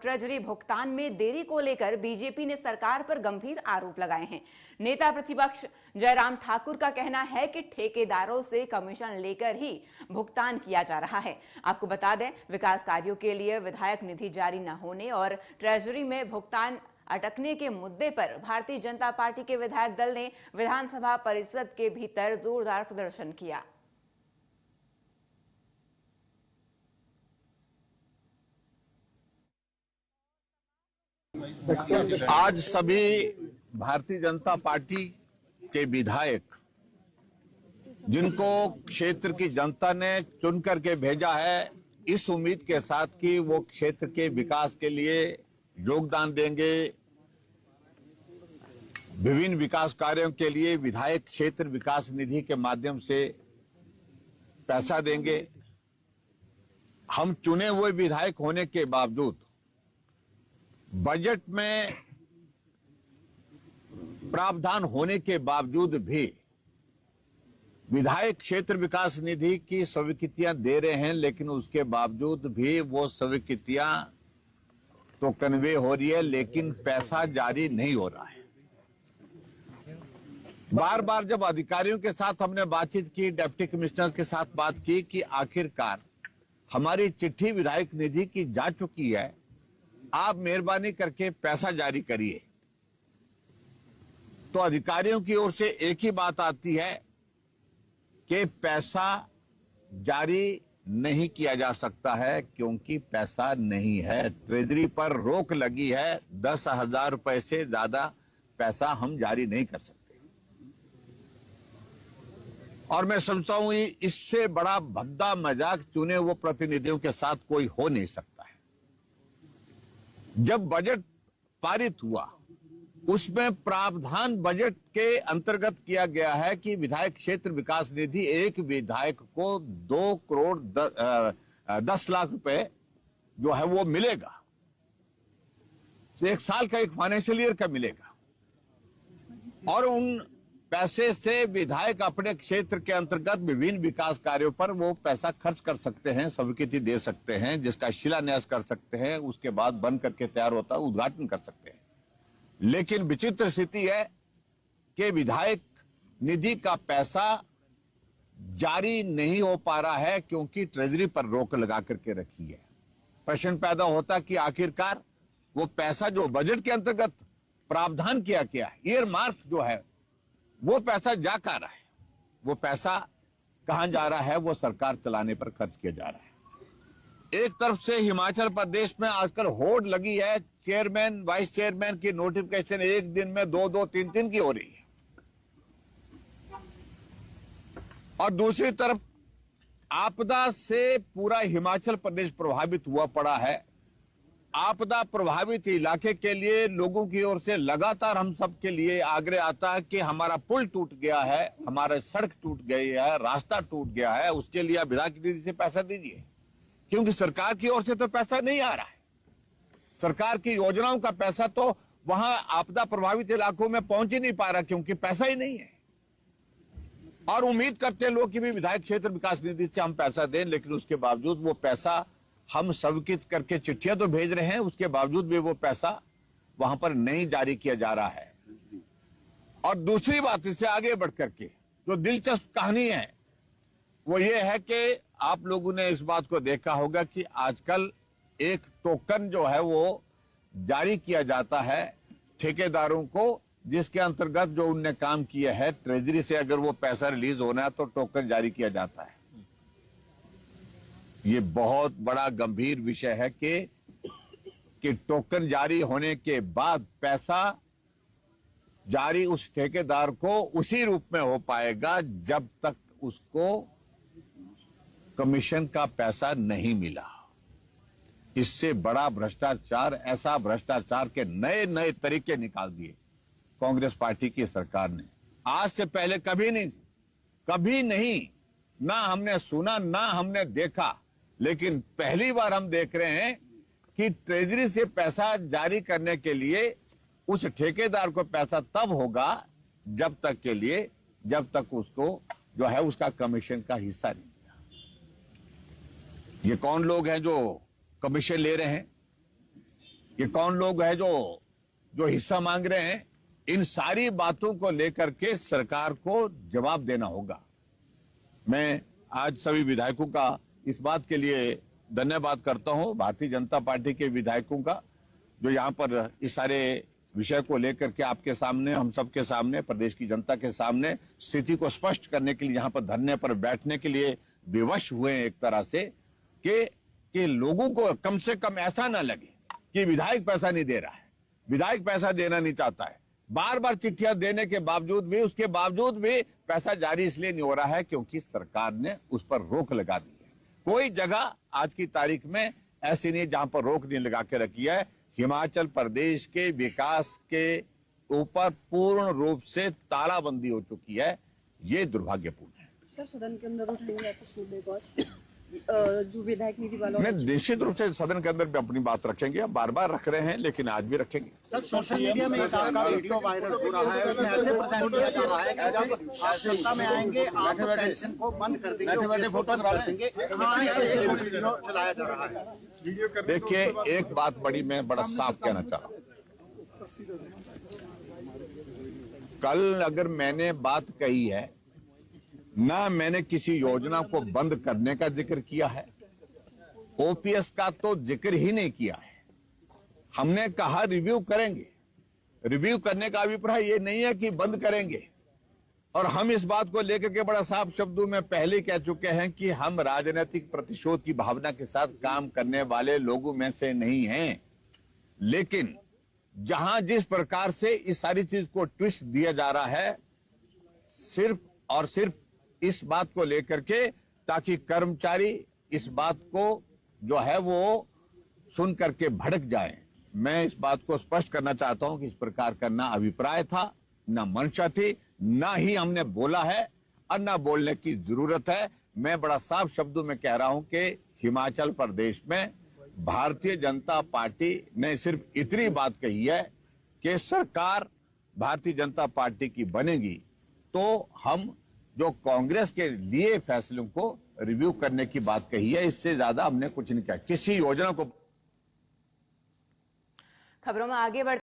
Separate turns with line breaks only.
Treasury भुगतान में देरी को लेकर बीजेपी ने सरकार पर गंभीर आरोप लगाए हैं। नेता प्रतिपक्ष जयराम ठाकुर का कहना है कि ठेकेदारों से कमीशन लेकर ही भुगतान किया जा रहा है। आपको बता दें, विकास कार्यों के लिए विधायक निधि जारी न होने और ट्रेजरी में भुगतान अटकने के मुद्दे पर भारतीय जनता पार्टी के विधायक दल ने विधानसभा परिषद के भीतर जोरदार प्रदर्शन किया।
आज सभी भारतीय जनता पार्टी के विधायक, जिनको क्षेत्र की जनता ने चुन करके भेजा है, इस उम्मीद के साथ कि वो क्षेत्र के विकास के लिए योगदान देंगे, विभिन्न विकास कार्यों के लिए विधायक क्षेत्र विकास निधि के माध्यम से पैसा देंगे। हम चुने हुए विधायक होने के बावजूद बजट में प्रावधान होने के बावजूद भी विधायक क्षेत्र विकास निधि की स्वीकृतियां दे रहे हैं, लेकिन उसके बावजूद भी वो स्वीकृतियां तो कन्वे हो रही है, लेकिन पैसा जारी नहीं हो रहा है। बार बार जब अधिकारियों के साथ हमने बातचीत की, डिप्टी कमिश्नर के साथ बात की कि आखिरकार हमारी चिट्ठी विधायक निधि की जा चुकी है, आप मेहरबानी करके पैसा जारी करिए, तो अधिकारियों की ओर से एक ही बात आती है कि पैसा जारी नहीं किया जा सकता है क्योंकि पैसा नहीं है। ट्रेजरी पर रोक लगी है, 10,000 रुपए से ज्यादा पैसा हम जारी नहीं कर सकते। और मैं समझता हूं इससे बड़ा भद्दा मजाक चुने हुए प्रतिनिधियों के साथ कोई हो नहीं सकता है। जब बजट पारित हुआ, उसमें प्रावधान बजट के अंतर्गत किया गया है कि विधायक क्षेत्र विकास निधि एक विधायक को 2 करोड़ 10 लाख रुपए जो है वो मिलेगा, तो 1 साल का, एक फाइनेंशियल ईयर का मिलेगा। और उन पैसे से विधायक अपने क्षेत्र के अंतर्गत विभिन्न विकास कार्यों पर वो पैसा खर्च कर सकते हैं, स्वीकृति दे सकते हैं, जिसका शिलान्यास कर सकते हैं, उसके बाद बन करके तैयार होता है, उद्घाटन कर सकते हैं। लेकिन विचित्र स्थिति है कि विधायक निधि का पैसा जारी नहीं हो पा रहा है क्योंकि ट्रेजरी पर रोक लगा करके रखी है। प्रश्न पैदा होता कि आखिरकार वो पैसा जो बजट के अंतर्गत प्रावधान किया गया है, ईयर मार्क जो है, वो पैसा जा कहां रहा है, वो पैसा कहां जा रहा है, वो सरकार चलाने पर खर्च किया जा रहा है। एक तरफ से हिमाचल प्रदेश में आजकल होड़ लगी है, चेयरमैन वाइस चेयरमैन की नोटिफिकेशन एक दिन में 2-2, 3-3 की हो रही है। और दूसरी तरफ आपदा से पूरा हिमाचल प्रदेश प्रभावित हुआ पड़ा है। आपदा प्रभावित इलाके के लिए लोगों की ओर से लगातार हम सब के लिए आग्रह आता है कि हमारा पुल टूट गया है, हमारा सड़क टूट गई है, रास्ता टूट गया है, उसके लिए विधायक निधि से पैसा दीजिए, क्योंकि सरकार की ओर से तो पैसा नहीं आ रहा है। सरकार की योजनाओं का पैसा तो वहां आपदा प्रभावित इलाकों में पहुंच ही नहीं पा रहा क्योंकि पैसा ही नहीं है। और उम्मीद करते हैं लोग कि भी विधायक क्षेत्र विकास निधि से हम पैसा दें, लेकिन उसके बावजूद वो पैसा हम स्वीकृत करके चिट्ठियां तो भेज रहे हैं, उसके बावजूद भी वो पैसा वहां पर नहीं जारी किया जा रहा है। और दूसरी बात, इससे आगे बढ़ करके जो दिलचस्प कहानी है वो ये है कि आप लोगों ने इस बात को देखा होगा कि आजकल एक टोकन जो है वो जारी किया जाता है ठेकेदारों को, जिसके अंतर्गत जो उनने काम किया है, ट्रेजरी से अगर वो पैसा रिलीज होना है तो टोकन जारी किया जाता है। ये बहुत बड़ा गंभीर विषय है कि टोकन जारी होने के बाद पैसा जारी उस ठेकेदार को उसी रूप में हो पाएगा जब तक उसको कमीशन का पैसा नहीं मिला। इससे बड़ा भ्रष्टाचार, ऐसा भ्रष्टाचार के नए नए तरीके निकाल दिए कांग्रेस पार्टी की सरकार ने। आज से पहले कभी नहीं, ना हमने सुना ना हमने देखा, लेकिन पहली बार हम देख रहे हैं कि ट्रेजरी से पैसा जारी करने के लिए उस ठेकेदार को पैसा तब होगा जब तक उसको जो है उसका कमीशन का हिस्सा नहीं मिला। ये कौन लोग हैं जो कमीशन ले रहे हैं? कि कौन लोग है जो हिस्सा मांग रहे हैं, इन सारी बातों को लेकर के सरकार को जवाब देना होगा। मैं आज सभी विधायकों का इस बात के लिए धन्यवाद करता हूं, भारतीय जनता पार्टी के विधायकों का, जो यहां पर इस सारे विषय को लेकर के आपके सामने, हम सबके सामने, प्रदेश की जनता के सामने स्थिति को स्पष्ट करने के लिए यहां पर धरने पर बैठने के लिए विवश हुए हैं, एक तरह से कि लोगों को कम से कम ऐसा ना लगे कि विधायक पैसा नहीं दे रहा है, विधायक पैसा देना नहीं चाहता है। बार बार चिट्ठियां देने के बावजूद भी, उसके बावजूद भी पैसा जारी इसलिए नहीं हो रहा है क्योंकि सरकार ने उस पर रोक लगा दी है। कोई जगह आज की तारीख में ऐसी नहीं जहां पर रोक नहीं लगा के रखी है। हिमाचल प्रदेश के विकास के ऊपर पूर्ण रूप से तालाबंदी हो चुकी है। ये दुर्भाग्यपूर्ण है।
सर, सदन के अंदर उठाएंगे आप इस मुद्दे को, जो विधायक निधि वाला?
नहीं, निश्चित रूप से सदन के अंदर भी अपनी बात रखेंगे। अब बार बार रख रहे हैं, लेकिन आज भी रखेंगे।
सर, सोशल मीडिया में एक आपका वीडियो वायरल हो रहा है, उसमें ऐसे प्रेजेंट किया जा रहा है कि जब आप सत्ता में आएंगे आप पेंशन को बंद कर देंगे, फोटो करा देंगे। ऐसे वीडियो चलाया जा रहा है।
देखिए, एक बात मैं बड़ा साफ कहना चाह रहा हूं। कल अगर मैंने बात कही है, ना मैंने किसी योजना को बंद करने का जिक्र किया है, ओपीएस का तो जिक्र ही नहीं किया है। हमने कहा रिव्यू करेंगे। रिव्यू करने का अभिप्राय ये नहीं है कि बंद करेंगे। और हम इस बात को लेकर के बड़ा साफ शब्दों में पहले कह चुके हैं कि हम राजनीतिक प्रतिशोध की भावना के साथ काम करने वाले लोगों में से नहीं हैं। लेकिन जहां जिस प्रकार से इस सारी चीज को ट्विस्ट दिया जा रहा है, सिर्फ और सिर्फ इस बात को लेकर के ताकि कर्मचारी इस बात को जो है वो सुन करके भड़क जाएं। मैं इस बात को स्पष्ट करना चाहता हूं कि इस प्रकार का ना अभिप्राय था, ना मंशा थी, ना ही हमने बोला है और ना बोलने की जरूरत है। मैं बड़ा साफ शब्दों में कह रहा हूं कि हिमाचल प्रदेश में भारतीय जनता पार्टी ने सिर्फ इतनी बात कही है कि सरकार भारतीय जनता पार्टी की बनेगी तो हम जो कांग्रेस के लिए फैसलों को रिव्यू करने की बात कही है, इससे ज्यादा हमने कुछ नहीं कहा। किसी योजना को
खबरों में आगे बढ़